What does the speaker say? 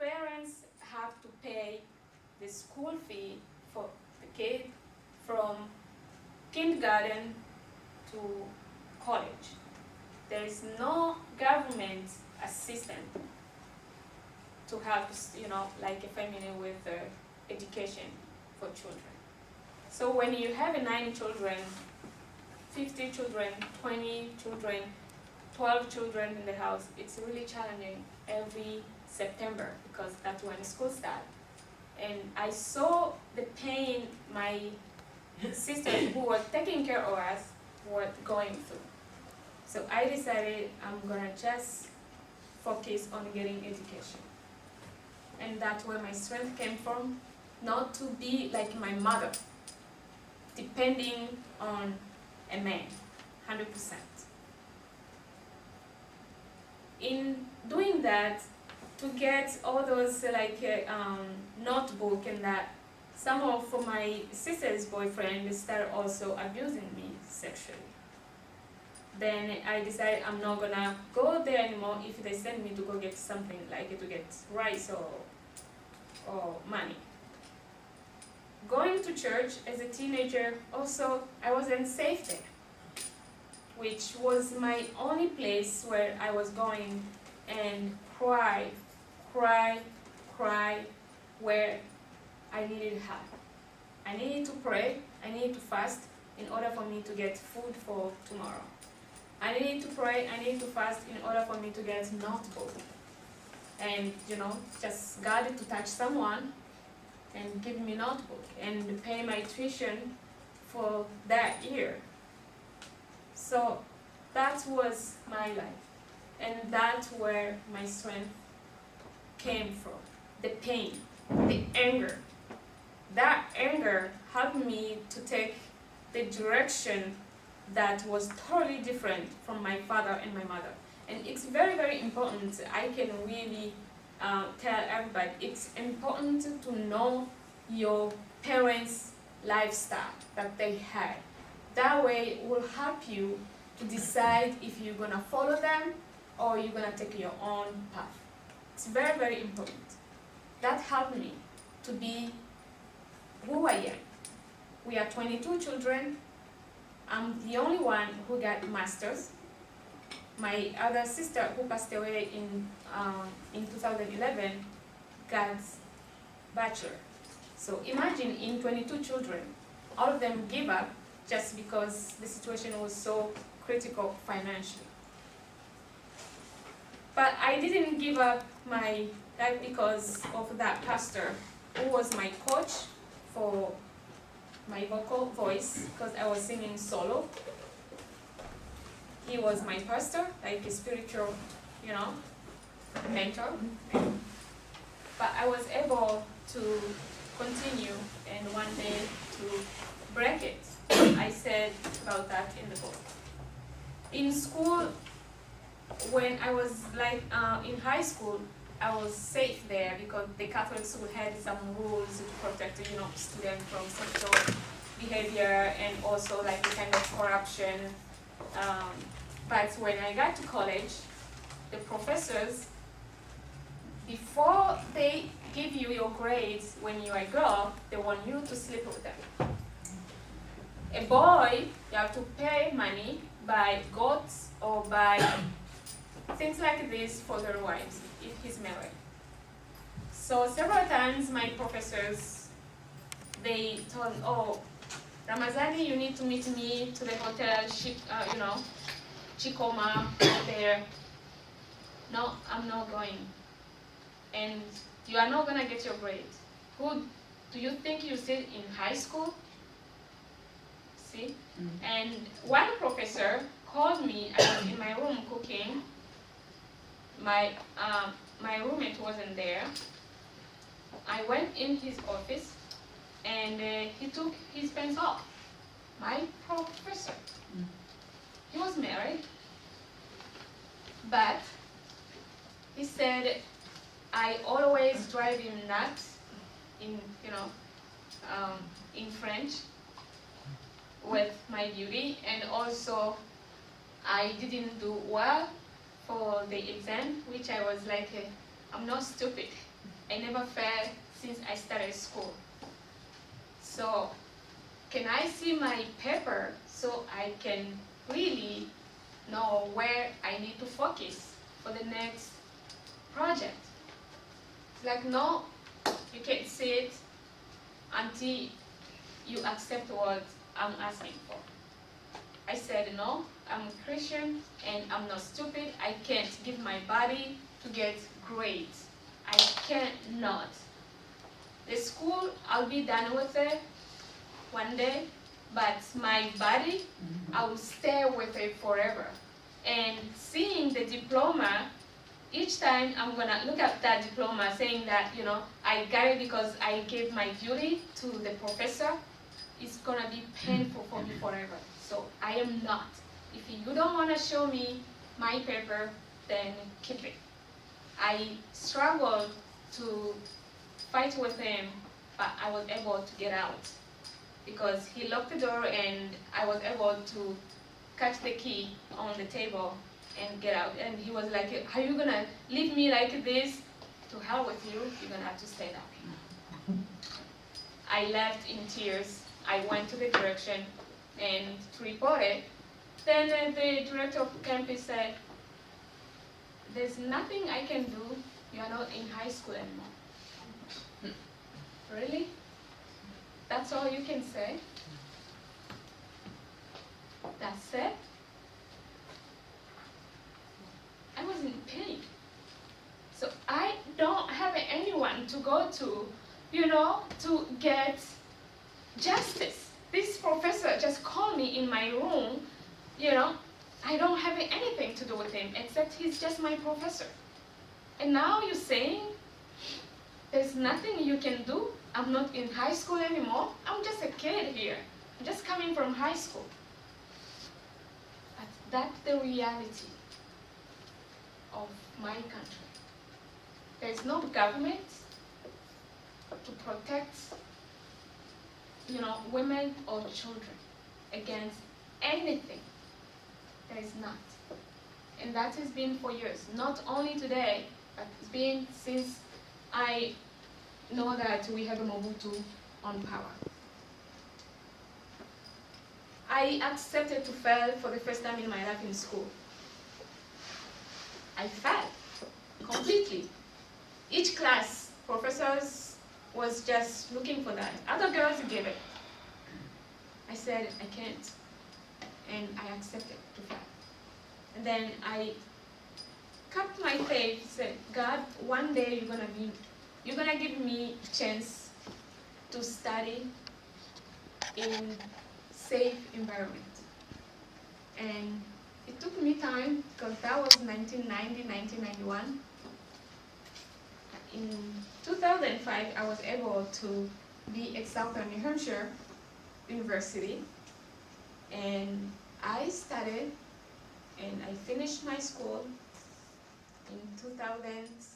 parents have to pay the school fee for the kid from kindergarten to college. There is no government assistance to help, like a family with education for children. So when you have 9 children, 50 children, 20 children, 12 children in the house, it's really challenging every September because that's when school starts. And I saw the pain my sisters who were taking care of us were going through. So I decided I'm gonna just focus on getting education. And that's where my strength came from, not to be like my mother, depending on a man, 100%. In doing that, to get all those notebook and that, some of my sister's boyfriend started also abusing me sexually. Then I decided I'm not gonna go there anymore if they send me to go get something, like to get rice or money. Going to church as a teenager, also I wasn't safe there, which was my only place where I was going and cry, where I needed help. I needed to pray, I needed to fast in order for me to get food for tomorrow. I needed to pray, I needed to fast in order for me to get a notebook. And just God to touch someone and give me a notebook and pay my tuition for that year. So that was my life. And that's where my strength came from. The pain, the anger. That anger helped me to take the direction that was totally different from my father and my mother. And it's very, very important. I can really tell everybody, it's important to know your parents' lifestyle that they had. That way it will help you to decide if you're gonna follow them or you're gonna take your own path. It's very, very important. That helped me to be who I am. We are 22 children. I'm the only one who got masters. My other sister, who passed away in 2011, got bachelor. So imagine, in 22 children, all of them give up just because the situation was so critical financially. But I didn't give up my life because of that pastor, who was my coach for my vocal voice, because I was singing solo. He was my pastor, like a spiritual, mentor. But I was able to continue and one day to break it. I said about that in the book. In school, when I was in high school, I was safe there because the Catholic school had some rules to protect, students from sexual behavior and also like the kind of corruption. But when I got to college, the professors, before they give you your grades when you are a girl, they want you to sleep with them. A boy, you have to pay money, buy goats or buy things like this for their wives if he's married. So several times my professors, they told me, oh, Ramazani, you need to meet me to the hotel, Chikoma there. No, I'm not going. And you are not gonna get your grades. Who do you think you sit in high school? See? Mm-hmm. And one professor called me. I was in my room cooking. My roommate wasn't there. I went in his office and he took his pants off. My professor. Mm-hmm. He was married, but he said, I always drive him nuts in French with my beauty, and also I didn't do well for the exam, which I was like, I'm not stupid. I never failed since I started school. So can I see my paper so I can really know where I need to focus for the next project? It's like, no, you can't see it until you accept what I'm asking for. I said, no, I'm a Christian and I'm not stupid. I can't give my body to get grades. I cannot. The school, I'll be done with it one day, but my body, I will stay with it forever. And seeing the diploma, each time I'm gonna look at that diploma saying that, you know, I got it because I gave my duty to the professor, it's gonna be painful for me forever. So I am not. If you don't wanna show me my paper, then keep it. I struggled to fight with him, but I was able to get out because he locked the door and I was able to catch the key on the table and get out. And he was like, are you gonna leave me like this? To hell with you, you're gonna have to stay down. I left in tears. I went to the direction and to report it. Then the director of campus said, there's nothing I can do. You're not in high school anymore. Really? That's all you can say? That's it? I was in pain. So I don't have anyone to go to, you know, to get justice. This professor just called me in my room, you know, I don't have anything to do with him except he's just my professor. And now you're saying there's nothing you can do? I'm not in high school anymore. I'm just a kid here. I'm just coming from high school. But that's the reality of my country. There's no government to protect, you know, women or children against anything. There is not. And that has been for years. Not only today, but it's been since I know that we have a Mobutu on power. I accepted to fail for the first time in my life in school. I failed completely. Each class, professors was just looking for that. Other girls gave it. I said, I can't. And I accepted to fail. And then I kept my faith, said, God, one day you're gonna give me a chance to study in safe environment. And it took me time because that was 1990, 1991. In 2005, I was able to be at Southern New Hampshire University, and I studied and I finished my school in 2006.